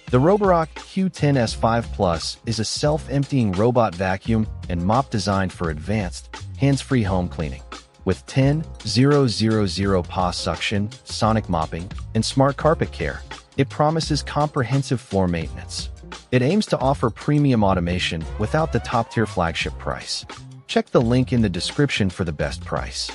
The Roborock Q10 S5 Plus is a self-emptying robot vacuum and mop designed for advanced, hands-free home cleaning. With 10,000 paw suction, sonic mopping, and smart carpet care, it promises comprehensive floor maintenance. It aims to offer premium automation without the top-tier flagship price. Check the link in the description for the best price.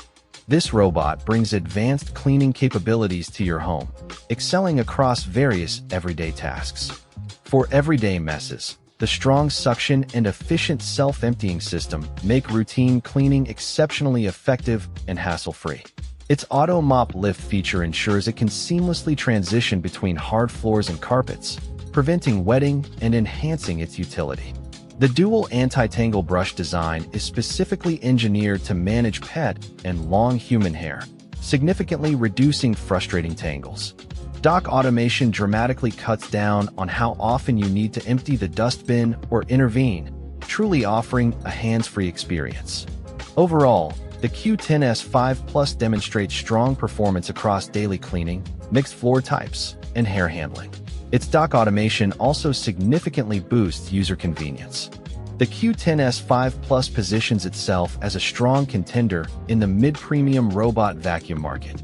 This robot brings advanced cleaning capabilities to your home, excelling across various everyday tasks. For everyday messes, the strong suction and efficient self-emptying system make routine cleaning exceptionally effective and hassle-free. Its auto mop lift feature ensures it can seamlessly transition between hard floors and carpets, preventing wetting and enhancing its utility. The dual anti-tangle brush design is specifically engineered to manage pet and long human hair, significantly reducing frustrating tangles. Dock automation dramatically cuts down on how often you need to empty the dustbin or intervene, truly offering a hands-free experience. Overall, the Q10 S5 Plus demonstrates strong performance across daily cleaning, mixed floor types, and hair handling. Its dock automation also significantly boosts user convenience. The Q10 S5 Plus positions itself as a strong contender in the mid-premium robot vacuum market.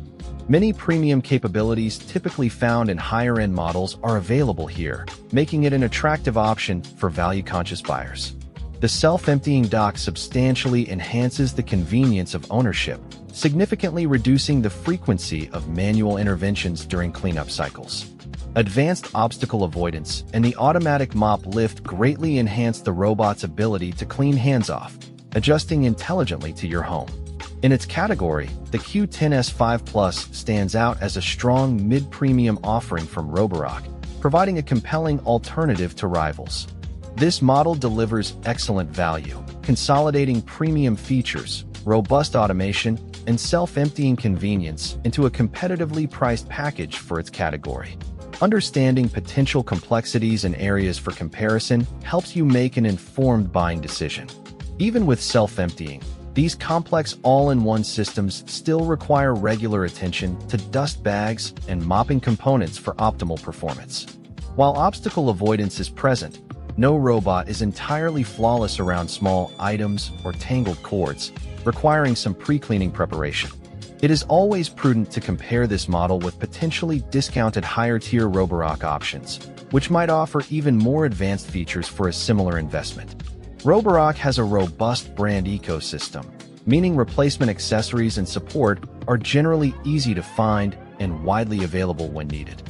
Many premium capabilities typically found in higher-end models are available here, making it an attractive option for value-conscious buyers. The self-emptying dock substantially enhances the convenience of ownership, significantly reducing the frequency of manual interventions during cleanup cycles. Advanced obstacle avoidance and the automatic mop lift greatly enhance the robot's ability to clean hands-off, adjusting intelligently to your home. In its category, the Q10 S5 Plus stands out as a strong mid-premium offering from Roborock, providing a compelling alternative to rivals. This model delivers excellent value, consolidating premium features, robust automation, and self-emptying convenience into a competitively priced package for its category. Understanding potential complexities and areas for comparison helps you make an informed buying decision. Even with self-emptying, these complex all-in-one systems still require regular attention to dust bags and mopping components for optimal performance. While obstacle avoidance is present, no robot is entirely flawless around small items or tangled cords, requiring some pre-cleaning preparation. It is always prudent to compare this model with potentially discounted higher-tier Roborock options, which might offer even more advanced features for a similar investment. Roborock has a robust brand ecosystem, meaning replacement accessories and support are generally easy to find and widely available when needed.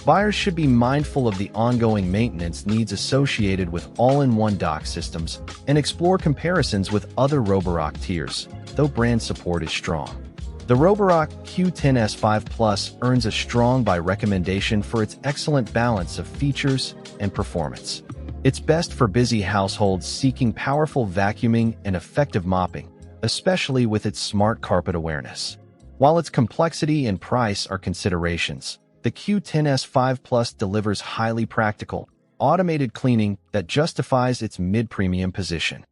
Buyers should be mindful of the ongoing maintenance needs associated with all-in-one dock systems and explore comparisons with other Roborock tiers, though brand support is strong. The Roborock Q10 S5 Plus earns a strong buy recommendation for its excellent balance of features and performance. It's best for busy households seeking powerful vacuuming and effective mopping, especially with its smart carpet awareness. While its complexity and price are considerations, the Q10 S5 Plus delivers highly practical, automated cleaning that justifies its mid-premium position.